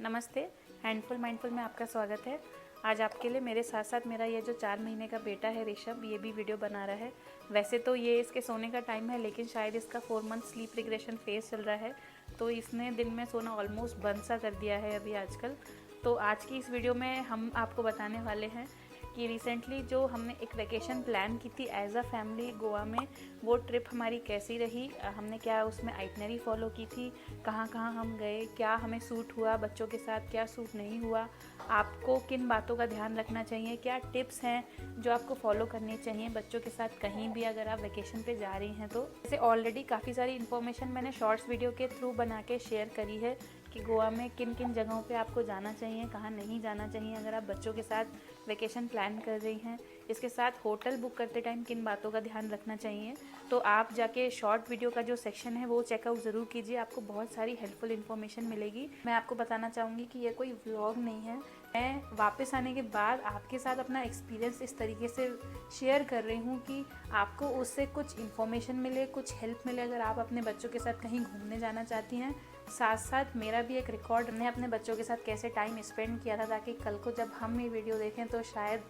नमस्ते। Handful mindful में आपका स्वागत है। आज आपके लिए मेरे साथ साथ मेरा ये जो 4 महीने का बेटा है ऋषभ, ये भी वीडियो बना रहा है। वैसे तो ये इसके सोने का टाइम है, लेकिन शायद इसका 4 मंथ स्लीप रिग्रेशन फेज चल रहा है, तो इसने दिन में सोना ऑलमोस्ट बंद सा कर दिया है अभी आजकल। तो आज की इस वीडियो में हम आपको बताने वाले हैं कि रिसेंटली जो हमने एक वेकेशन प्लान की थी एज अ फैमिली गोवा में, वो ट्रिप हमारी कैसी रही, हमने क्या उसमें आइटनरी फॉलो की थी, कहाँ कहाँ हम गए, क्या हमें सूट हुआ, बच्चों के साथ क्या सूट नहीं हुआ, आपको किन बातों का ध्यान रखना चाहिए, क्या टिप्स हैं जो आपको फॉलो करनी चाहिए बच्चों के साथ कहीं भी अगर आप वेकेशन पे जा रही हैं तो। जैसे ऑलरेडी काफ़ी सारी इन्फॉर्मेशन मैंने शॉर्ट्स वीडियो के थ्रू बना के शेयर करी है कि गोवा में किन किन जगहों पे आपको जाना चाहिए, कहाँ नहीं जाना चाहिए अगर आप बच्चों के साथ वेकेशन प्लान कर रही हैं। इसके साथ होटल बुक करते टाइम किन बातों का ध्यान रखना चाहिए, तो आप जाके शॉर्ट वीडियो का जो सेक्शन है वो चेकआउट ज़रूर कीजिए, आपको बहुत सारी हेल्पफुल इन्फॉर्मेशन मिलेगी। मैं आपको बताना चाहूँगी कि ये कोई व्लॉग नहीं है, मैं वापस आने के बाद आपके साथ अपना एक्सपीरियंस इस तरीके से शेयर कर रही हूँ कि आपको उससे कुछ इन्फॉर्मेशन मिले, कुछ हेल्प मिले अगर आप अपने बच्चों के साथ कहीं घूमने जाना चाहती हैं। साथ साथ मेरा भी एक रिकॉर्ड, हमने अपने बच्चों के साथ कैसे टाइम स्पेंड किया था, ताकि कल को जब हम ये वीडियो देखें तो शायद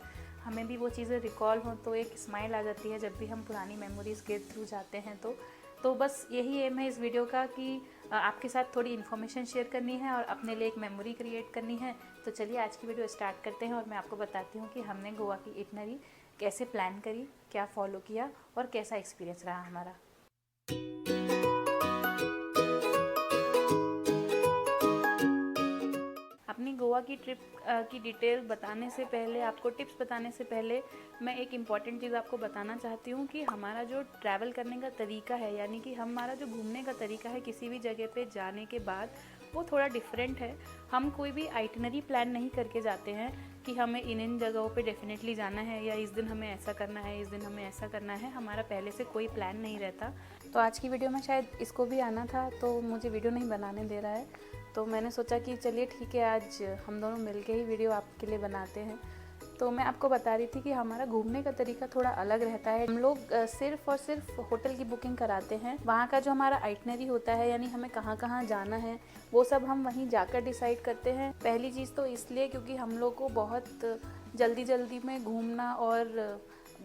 हमें भी वो चीज़ें रिकॉल हों, तो एक स्माइल आ जाती है जब भी हम पुरानी मेमोरीज़ के थ्रू जाते हैं। तो बस यही एम है इस वीडियो का कि आपके साथ थोड़ी इन्फॉर्मेशन शेयर करनी है और अपने लिए एक मेमोरी क्रिएट करनी है। तो चलिए आज की वीडियो स्टार्ट करते हैं और मैं आपको बताती हूँ कि हमने गोवा की इटनरी कैसे प्लान करी, क्या फ़ॉलो किया और कैसा एक्सपीरियंस रहा हमारा। अपनी गोवा की ट्रिप की डिटेल बताने से पहले, आपको टिप्स बताने से पहले, मैं एक इम्पॉर्टेंट चीज़ आपको बताना चाहती हूँ कि हमारा जो ट्रैवल करने का तरीका है, यानी कि हमारा जो घूमने का तरीका है किसी भी जगह पे जाने के बाद, वो थोड़ा डिफरेंट है। हम कोई भी आइटनरी प्लान नहीं करके जाते हैं कि हमें इन जगहों पे डेफिनेटली जाना है या इस दिन हमें ऐसा करना है, इस दिन हमें ऐसा करना है, हमारा पहले से कोई प्लान नहीं रहता। तो आज की वीडियो में शायद इसको भी आना था, तो मुझे वीडियो नहीं बनाने दे रहा है, तो मैंने सोचा कि चलिए ठीक है, आज हम दोनों मिलके ही वीडियो आपके लिए बनाते हैं। तो मैं आपको बता रही थी कि हमारा घूमने का तरीका थोड़ा अलग रहता है। हम लोग सिर्फ और सिर्फ होटल की बुकिंग कराते हैं, वहाँ का जो हमारा आइटनरी होता है, यानी हमें कहाँ कहाँ जाना है, वो सब हम वहीं जाकर डिसाइड करते हैं। पहली चीज़ तो इसलिए क्योंकि हम लोग को बहुत जल्दी जल्दी में घूमना और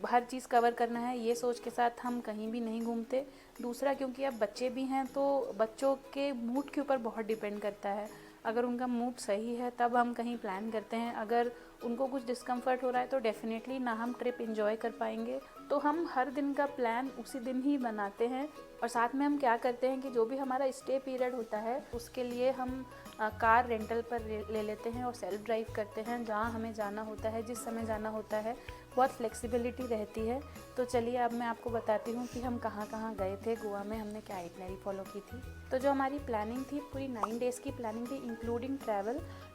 हर चीज़ कवर करना है, ये सोच के साथ हम कहीं भी नहीं घूमते। दूसरा, क्योंकि अब बच्चे भी हैं तो बच्चों के मूड के ऊपर बहुत डिपेंड करता है। अगर उनका मूड सही है तब हम कहीं प्लान करते हैं, अगर उनको कुछ डिस्कम्फर्ट हो रहा है तो डेफिनेटली ना हम ट्रिप एंजॉय कर पाएंगे। तो हम हर दिन का प्लान उसी दिन ही बनाते हैं। और साथ में हम क्या करते हैं कि जो भी हमारा स्टे पीरियड होता है उसके लिए हम कार रेंटल पर ले लेते हैं और सेल्फ ड्राइव करते हैं, जहाँ हमें जाना होता है, जिस समय जाना होता है, बहुत फ्लेक्सिबिलिटी रहती है। तो चलिए अब मैं आपको बताती हूँ कि हम कहाँ कहाँ गए थे गोवा में, हमने क्या आइटनरी फॉलो की थी। तो जो हमारी प्लानिंग थी, पूरी 9 डेज़ की प्लानिंग थी इंक्लूडिंग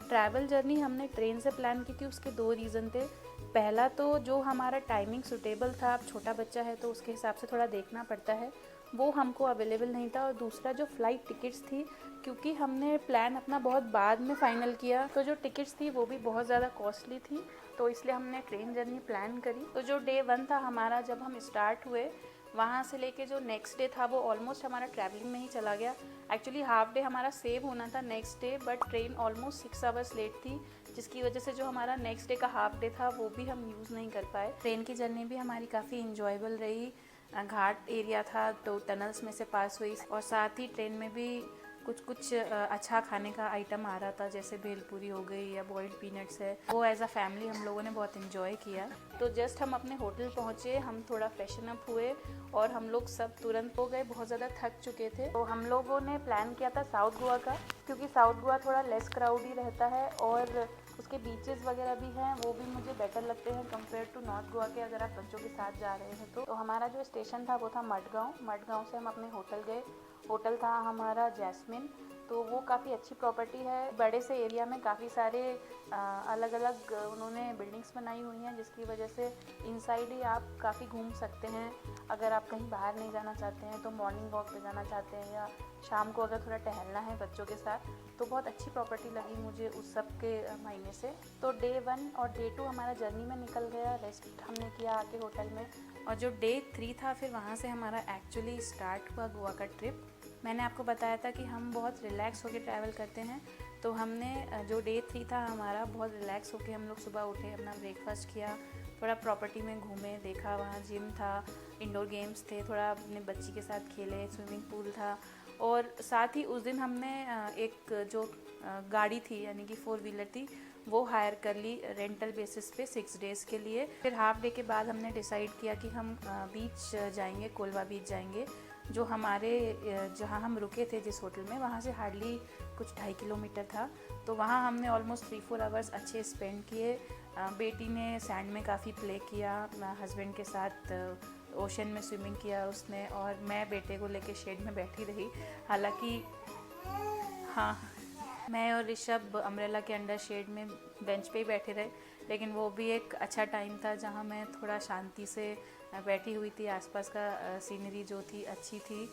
ट्रैवल जर्नी हमने ट्रेन से प्लान की थी। उसके 2 रीज़न थे। पहला तो जो हमारा टाइमिंग सूटेबल था, अब छोटा बच्चा है तो उसके हिसाब से थोड़ा देखना पड़ता है, वो हमको अवेलेबल नहीं था। और दूसरा जो फ़्लाइट टिकट्स थी, क्योंकि हमने प्लान अपना बहुत बाद में फ़ाइनल किया, तो जो टिकट्स थी वो भी बहुत ज़्यादा कॉस्टली थी, तो इसलिए हमने ट्रेन जर्नी प्लान करी। तो जो डे 1 था हमारा, जब हम स्टार्ट हुए, वहाँ से लेके जो नेक्स्ट डे था वो ऑलमोस्ट हमारा ट्रैवलिंग में ही चला गया। एक्चुअली हाफ डे हमारा सेव होना था next day, but train almost 6 hours late थी, जिसकी वजह से जो हमारा नेक्स्ट डे का हाफ डे था वो भी हम यूज़ नहीं कर पाए। ट्रेन की जर्नी भी हमारी काफ़ी इंजॉयबल रही। घाट एरिया था तो टनल्स में से पास हुई, और साथ ही ट्रेन में भी कुछ अच्छा खाने का आइटम आ रहा था, जैसे भेलपूरी हो गई या बॉइल्ड पीनट्स है, वो एज अ फैमिली हम लोगों ने बहुत इन्जॉय किया। तो जस्ट हम अपने होटल पहुँचे, हम थोड़ा फ्रेशन अप हुए और हम लोग सब तुरंत हो गए, बहुत ज़्यादा थक चुके थे। तो हम लोगों ने प्लान किया था साउथ गोवा का, क्योंकि साउथ गोवा थोड़ा लेस क्राउडी रहता है और उसके बीचेस वगैरह भी हैं, वो भी मुझे बेटर लगते हैं कंपेयर टू नॉर्थ गोवा के, अगर आप बच्चों के साथ जा रहे हैं तो हमारा जो स्टेशन था वो था मडगांव से हम अपने होटल गए। होटल था हमारा जैस्मिन, तो वो काफ़ी अच्छी प्रॉपर्टी है। बड़े से एरिया में काफ़ी सारे अलग अलग उन्होंने बिल्डिंग्स बनाई हुई हैं, जिसकी वजह से इनसाइड ही आप काफ़ी घूम सकते हैं। अगर आप कहीं बाहर नहीं जाना चाहते हैं तो मॉर्निंग वॉक पे जाना चाहते हैं, या शाम को अगर थोड़ा टहलना है बच्चों के साथ, तो बहुत अच्छी प्रॉपर्टी लगी मुझे उस सब के महीने से। तो डे 1 और डे 2 हमारा जर्नी में निकल गया, रेस्ट हमने किया आके होटल में। और जो डे 3 था, फिर वहाँ से हमारा एक्चुअली स्टार्ट हुआ गोवा का ट्रिप। मैंने आपको बताया था कि हम बहुत रिलैक्स होकर ट्रैवल करते हैं, तो हमने जो डे 3 था हमारा, बहुत रिलैक्स होके हम लोग सुबह उठे, अपना ब्रेकफास्ट किया, थोड़ा प्रॉपर्टी में घूमे, देखा वहाँ जिम था, इंडोर गेम्स थे, थोड़ा अपने बच्ची के साथ खेले, स्विमिंग पूल था। और साथ ही उस दिन हमने एक जो गाड़ी थी यानी कि 4 व्हीलर थी वो हायर कर ली रेंटल बेसिस पे 6 डेज़ के लिए। फिर हाफ डे के बाद हमने डिसाइड किया कि हम बीच जाएंगे, कोलवा बीच जाएंगे, जो हमारे जहाँ हम रुके थे जिस होटल में, वहाँ से हार्डली कुछ 2.5 किलोमीटर था। तो वहाँ हमने ऑलमोस्ट 3-4 आवर्स अच्छे स्पेंड किए। बेटी ने सैंड में काफ़ी प्ले किया, हस्बैंड के साथ ओशन में स्विमिंग किया उसने, और मैं बेटे को लेके शेड में बैठी रही। हालांकि हाँ, मैं और ऋषभ अम्ब्रेला के अंडर शेड में बेंच पे ही बैठे रहे, लेकिन वो भी एक अच्छा टाइम था जहाँ मैं थोड़ा शांति से बैठी हुई थी। आसपास का सीनरी जो थी अच्छी थी,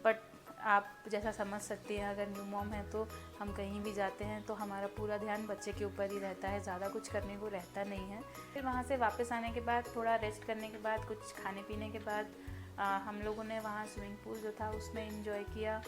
बट आप जैसा समझ सकती हैं अगर न्यू मॉम है तो हम कहीं भी जाते हैं तो हमारा पूरा ध्यान बच्चे के ऊपर ही रहता है, ज़्यादा कुछ करने को रहता नहीं है। फिर वहाँ से वापस आने के बाद, थोड़ा रेस्ट करने के बाद, कुछ खाने पीने के बाद हम लोगों ने वहाँ स्विमिंग पूल जो था उसमें एंजॉय किया।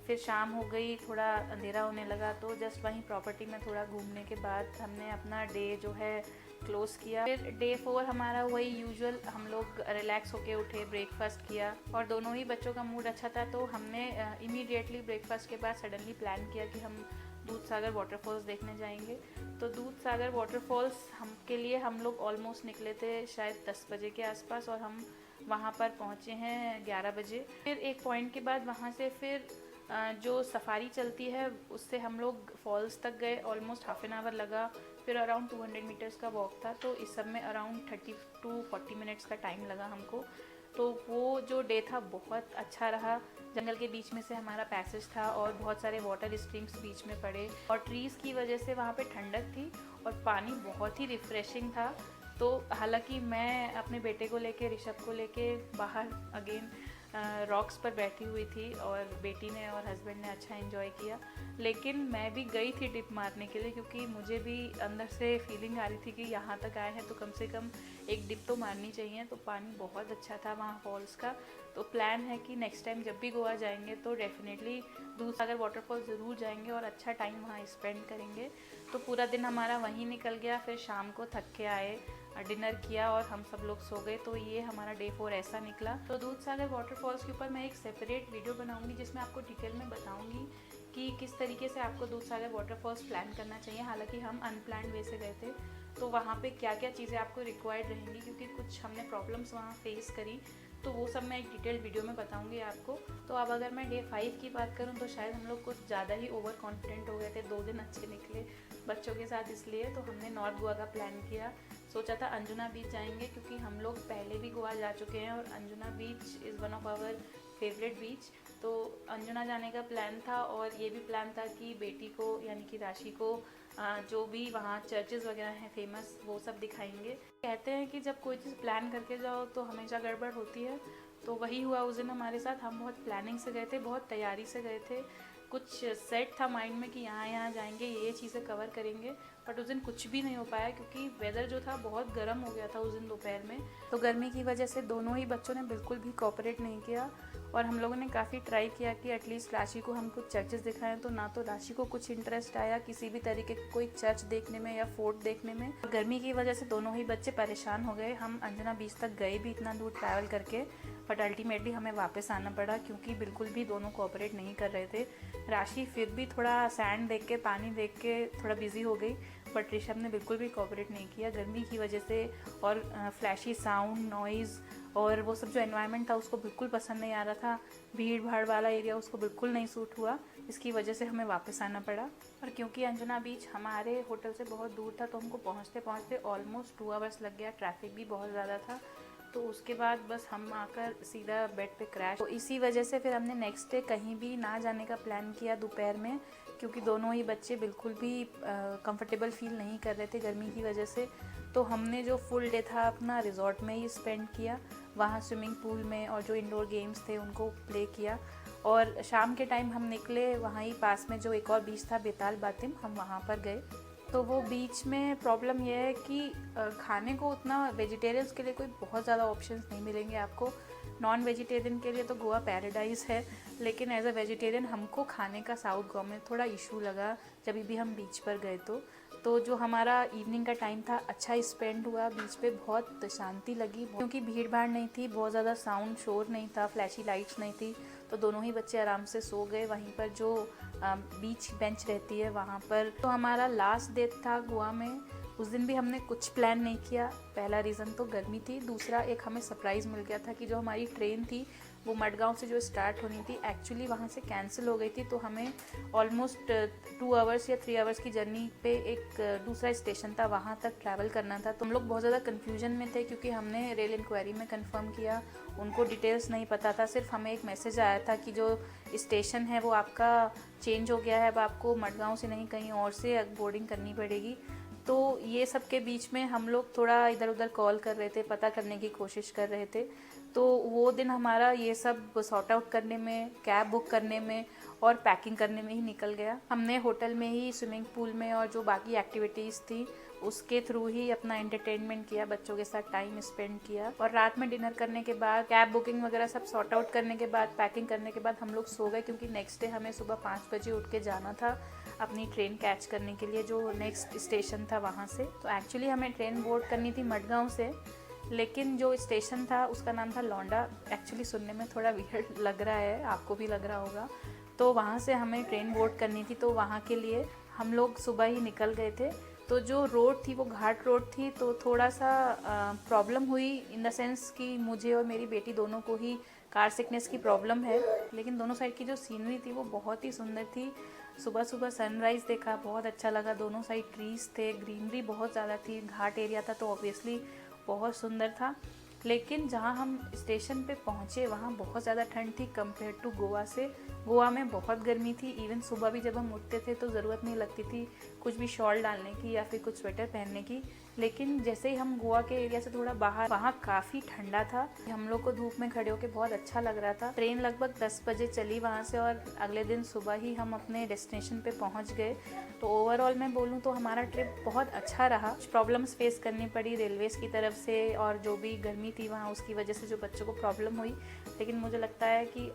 फिर शाम हो गई, थोड़ा अंधेरा होने लगा, तो जस्ट वहीं प्रॉपर्टी में थोड़ा घूमने के बाद हमने अपना डे जो है क्लोज़ किया। फिर डे 4 हमारा वही यूजुअल, हम लोग रिलैक्स होके उठे, ब्रेकफास्ट किया, और दोनों ही बच्चों का मूड अच्छा था तो हमने इमीडिएटली ब्रेकफास्ट के बाद सडनली प्लान किया कि हम दूध सागर वाटरफॉल्स देखने जाएंगे। तो दूध सागर वाटरफॉल्स हम के लिए हम लोग ऑलमोस्ट निकले थे शायद 10 बजे के आसपास, और हम वहाँ पर पहुँचे हैं 11 बजे। फिर एक पॉइंट के बाद वहाँ से फिर जो सफारी चलती है उससे हम लोग फॉल्स तक गए, ऑलमोस्ट हाफ एन आवर लगा। फिर अराउंड 200 मीटर्स का वॉक था, तो इस सब में अराउंड 30 to 40 मिनट्स का टाइम लगा हमको। तो वो जो डे था बहुत अच्छा रहा। जंगल के बीच में से हमारा पैसेज था और बहुत सारे वाटर स्ट्रीम्स बीच में पड़े, और ट्रीज़ की वजह से वहाँ पे ठंडक थी और पानी बहुत ही रिफ़्रेशिंग था। तो हालांकि मैं अपने बेटे को लेके, ऋषभ को लेके बाहर अगेन रॉक्स पर बैठी हुई थी, और बेटी ने और हस्बैंड ने अच्छा एंजॉय किया, लेकिन मैं भी गई थी डिप मारने के लिए, क्योंकि मुझे भी अंदर से फीलिंग आ रही थी कि यहाँ तक आए हैं तो कम से कम एक डिप तो मारनी चाहिए। तो पानी बहुत अच्छा था वहाँ फॉल्स का। तो प्लान है कि नेक्स्ट टाइम जब भी गोवा जाएंगे तो डेफिनेटली दूध सागर वाटरफॉल ज़रूर जाएंगे और अच्छा टाइम वहाँ स्पेंड करेंगे। तो पूरा दिन हमारा वहीं निकल गया। फिर शाम को थक के आए, डिनर किया और हम सब लोग सो गए। तो ये हमारा डे 4 ऐसा निकला। तो दूध सागर वाटरफॉल्स के ऊपर मैं एक सेपरेट वीडियो बनाऊंगी जिसमें आपको डिटेल में बताऊंगी कि किस तरीके से आपको दूध सागर वाटरफॉल्स प्लान करना चाहिए। हालांकि हम अनप्लान्ड वे से गए थे, तो वहाँ पे क्या क्या चीज़ें आपको रिक्वायर्ड रहेंगी, क्योंकि कुछ हमने प्रॉब्लम्स वहाँ फेस करी, तो वो सब मैं एक डिटेल्ड वीडियो में बताऊंगी आपको। तो अब अगर मैं डे 5 की बात करूँ तो शायद हम लोग कुछ ज़्यादा ही ओवर कॉन्फिडेंट हो गए थे। 2 दिन अच्छे निकले बच्चों के साथ, इसलिए तो हमने नॉर्थ गोवा का प्लान किया। सोचा था अंजुना बीच जाएंगे, क्योंकि हम लोग पहले भी गोवा जा चुके हैं और Anjuna beach is one of our favourite beach. तो अंजुना जाने का प्लान था, और ये भी प्लान था कि बेटी को यानी कि राशि को जो भी वहाँ चर्चेज़ वगैरह हैं फेमस वो सब दिखाएंगे। कहते हैं कि जब कोई चीज़ प्लान करके जाओ तो हमेशा गड़बड़ होती है, तो वही हुआ उस दिन हमारे साथ। हम बहुत प्लानिंग से गए थे, बहुत तैयारी से गए थे, कुछ सेट था माइंड में कि यहाँ जाएंगे, ये चीज़ें कवर करेंगे, बट उस दिन कुछ भी नहीं हो पाया क्योंकि वेदर जो था बहुत गर्म हो गया था उस दिन दोपहर में। तो गर्मी की वजह से दोनों ही बच्चों ने बिल्कुल भी कोऑपरेट नहीं किया, और हम लोगों ने काफ़ी ट्राई किया कि एटलीस्ट राशि को हम कुछ चर्चेस दिखाएं, तो ना तो राशि को कुछ इंटरेस्ट आया किसी भी तरीके का कोई चर्च देखने में या फोर्ट देखने में। गर्मी की वजह से दोनों ही बच्चे परेशान हो गए। हम अंजना बीच तक गए भी इतना दूर ट्रैवल करके, बट अल्टीमेटली हमें वापस आना पड़ा क्योंकि बिल्कुल भी दोनों कोऑपरेट नहीं कर रहे थे। राशि फिर भी थोड़ा सैंड देख के, पानी देख के थोड़ा बिजी हो गई, बट ऋषभ ने बिल्कुल भी कोऑपरेट नहीं किया गर्मी की वजह से। और फ्लैशी साउंड, नॉइज़ और वो सब जो एनवायरनमेंट था उसको बिल्कुल पसंद नहीं आ रहा था। भीड़ भाड़ वाला एरिया उसको बिल्कुल नहीं सूट हुआ, इसकी वजह से हमें वापस आना पड़ा। और क्योंकि अंजुना बीच हमारे होटल से बहुत दूर था तो हमको पहुंचते पहुंचते ऑलमोस्ट 2 आवर्स लग गया। ट्रैफिक भी बहुत ज़्यादा था, तो उसके बाद बस हम आकर सीधा बेड पे क्रैश। तो इसी वजह से फिर हमने नेक्स्ट डे कहीं भी ना जाने का प्लान किया दोपहर में, क्योंकि दोनों ही बच्चे बिल्कुल भी कंफर्टेबल फील नहीं कर रहे थे गर्मी की वजह से। तो हमने जो फुल डे था अपना रिजॉर्ट में ही स्पेंड किया, वहाँ स्विमिंग पूल में और जो इंडोर गेम्स थे उनको प्ले किया। और शाम के टाइम हम निकले, वहाँ ही पास में जो एक और बीच था बेताल बातिम, हम वहाँ पर गए। तो वो बीच में प्रॉब्लम यह है कि खाने को उतना वेजिटेरियंस के लिए कोई बहुत ज़्यादा ऑप्शंस नहीं मिलेंगे आपको। नॉन वेजिटेरियन के लिए तो गोवा पैराडाइज है, लेकिन एज अ वेजिटेरियन हमको खाने का साउथ गोवा में थोड़ा इशू लगा जब भी हम बीच पर गए। तो जो हमारा इवनिंग का टाइम था अच्छा स्पेंड हुआ बीच पे, बहुत शांति लगी क्योंकि भीड़ भाड़ नहीं थी, बहुत ज़्यादा साउंड शोर नहीं था, फ्लैशी लाइट्स नहीं थी, तो दोनों ही बच्चे आराम से सो गए वहीं पर जो बीच बेंच रहती है वहाँ पर। तो हमारा लास्ट डे था गोवा में, उस दिन भी हमने कुछ प्लान नहीं किया। पहला रीज़न तो गर्मी थी, दूसरा एक हमें सरप्राइज़ मिल गया था कि जो हमारी ट्रेन थी वो मडगांव से जो स्टार्ट होनी थी एक्चुअली वहाँ से कैंसिल हो गई थी। तो हमें ऑलमोस्ट 2 आवर्स या 3 आवर्स की जर्नी पे एक दूसरा स्टेशन था, वहाँ तक ट्रैवल करना था। तो हम लोग बहुत ज़्यादा कन्फ्यूजन में थे क्योंकि हमने रेल इंक्वायरी में कंफर्म किया, उनको डिटेल्स नहीं पता था, सिर्फ हमें एक मैसेज आया था कि जो स्टेशन है वो आपका चेंज हो गया है, अब आपको मडगांव से नहीं कहीं और से बोर्डिंग करनी पड़ेगी। तो ये सब के बीच में हम लोग थोड़ा इधर उधर कॉल कर रहे थे, पता करने की कोशिश कर रहे थे। तो वो दिन हमारा ये सब सॉर्ट आउट करने में, कैब बुक करने में और पैकिंग करने में ही निकल गया। हमने होटल में ही स्विमिंग पूल में और जो बाकी एक्टिविटीज़ थी उसके थ्रू ही अपना एंटरटेनमेंट किया, बच्चों के साथ टाइम स्पेंड किया। और रात में डिनर करने के बाद, कैब बुकिंग वगैरह सब सॉर्ट आउट करने के बाद, पैकिंग करने के बाद हम लोग सो गए क्योंकि नेक्स्ट डे हमें सुबह 5 बजे उठ के जाना था अपनी ट्रेन कैच करने के लिए जो नेक्स्ट स्टेशन था वहाँ से। तो एक्चुअली हमें ट्रेन बोर्ड करनी थी मडगांव से, लेकिन जो स्टेशन था उसका नाम था लौंडा। एक्चुअली सुनने में थोड़ा वियर्ड लग रहा है, आपको भी लग रहा होगा। तो वहाँ से हमें ट्रेन बोर्ड करनी थी, तो वहाँ के लिए हम लोग सुबह ही निकल गए थे। तो जो रोड थी वो घाट रोड थी, तो थोड़ा सा प्रॉब्लम हुई इन द सेंस कि मुझे और मेरी बेटी दोनों को ही कार सिकनेस की प्रॉब्लम है। लेकिन दोनों साइड की जो सीनरी थी वो बहुत ही सुंदर थी। सुबह सुबह सनराइज़ देखा, बहुत अच्छा लगा। दोनों साइड ट्रीज़ थे, ग्रीनरी बहुत ज़्यादा थी, घाट एरिया था तो ऑब्वियसली बहुत सुंदर था। लेकिन जहाँ हम स्टेशन पे पहुँचे वहाँ बहुत ज़्यादा ठंड थी कंपेयर टू गोवा से। गोवा में बहुत गर्मी थी, इवन सुबह भी जब हम उठते थे तो ज़रूरत नहीं लगती थी कुछ भी शॉल डालने की या फिर कुछ स्वेटर पहनने की। लेकिन जैसे ही हम गोवा के एरिया से थोड़ा बाहर, वहाँ काफ़ी ठंडा था। हम लोग को धूप में खड़े होकर बहुत अच्छा लग रहा था। ट्रेन लगभग 10 बजे चली वहाँ से और अगले दिन सुबह ही हम अपने डेस्टिनेशन पे पहुँच गए। तो ओवरऑल मैं बोलूँ तो हमारा ट्रिप बहुत अच्छा रहा। कुछ प्रॉब्लम्स फेस करनी पड़ी रेलवेज़ की तरफ से और जो भी गर्मी थी वहाँ उसकी वजह से जो बच्चों को प्रॉब्लम हुई, लेकिन मुझे लगता है कि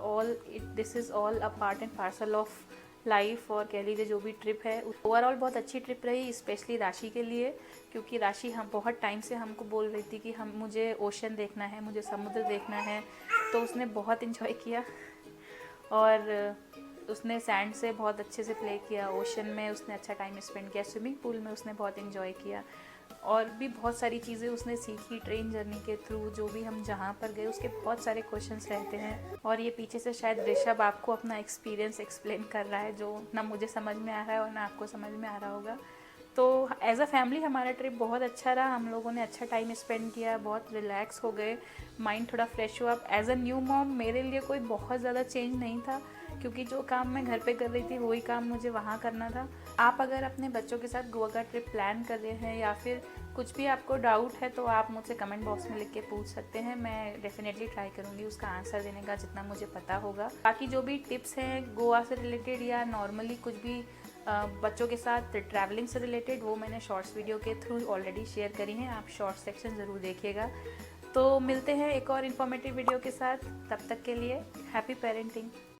this is all a part and parcel of life, और कह लीजिए जो भी ट्रिप है। ओवरऑल बहुत अच्छी ट्रिप रही, स्पेशली राशि के लिए, क्योंकि राशि हम बहुत टाइम से हमको बोल रही थी कि मुझे ओशन देखना है, मुझे समुद्र देखना है। तो उसने बहुत इन्जॉय किया और उसने सैंड से बहुत अच्छे से प्ले किया, ओशन में उसने अच्छा टाइम स्पेंड किया, स्विमिंग पूल में उसने बहुत इन्जॉय किया और भी बहुत सारी चीज़ें उसने सीखी ट्रेन जर्नी के थ्रू। जो भी हम जहाँ पर गए उसके बहुत सारे क्वेश्चंस रहते हैं और ये पीछे से शायद ऋषभ आपको अपना एक्सपीरियंस एक्सप्लेन कर रहा है जो ना मुझे समझ में आ रहा है और ना आपको समझ में आ रहा होगा। तो एज अ फैमिली हमारा ट्रिप बहुत अच्छा रहा, हम लोगों ने अच्छा टाइम स्पेंड किया, बहुत रिलैक्स हो गए, माइंड थोड़ा फ्रेश हुआ। एज अ न्यू मॉम मेरे लिए कोई बहुत ज़्यादा चेंज नहीं था क्योंकि जो काम मैं घर पे कर रही थी वही काम मुझे वहाँ करना था। आप अगर अपने बच्चों के साथ गोवा का ट्रिप प्लान कर रहे हैं या फिर कुछ भी आपको डाउट है तो आप मुझसे कमेंट बॉक्स में लिख के पूछ सकते हैं, मैं डेफिनेटली ट्राई करूँगी उसका आंसर देने का जितना मुझे पता होगा। बाकी जो भी टिप्स हैं गोवा से रिलेटेड या नॉर्मली कुछ भी बच्चों के साथ ट्रैवलिंग से रिलेटेड, वो मैंने शॉर्ट्स वीडियो के थ्रू ऑलरेडी शेयर करी हैं, आप शॉर्ट्स सेक्शन ज़रूर देखिएगा। तो मिलते हैं एक और इन्फॉर्मेटिव वीडियो के साथ, तब तक के लिए हैप्पी पेरेंटिंग।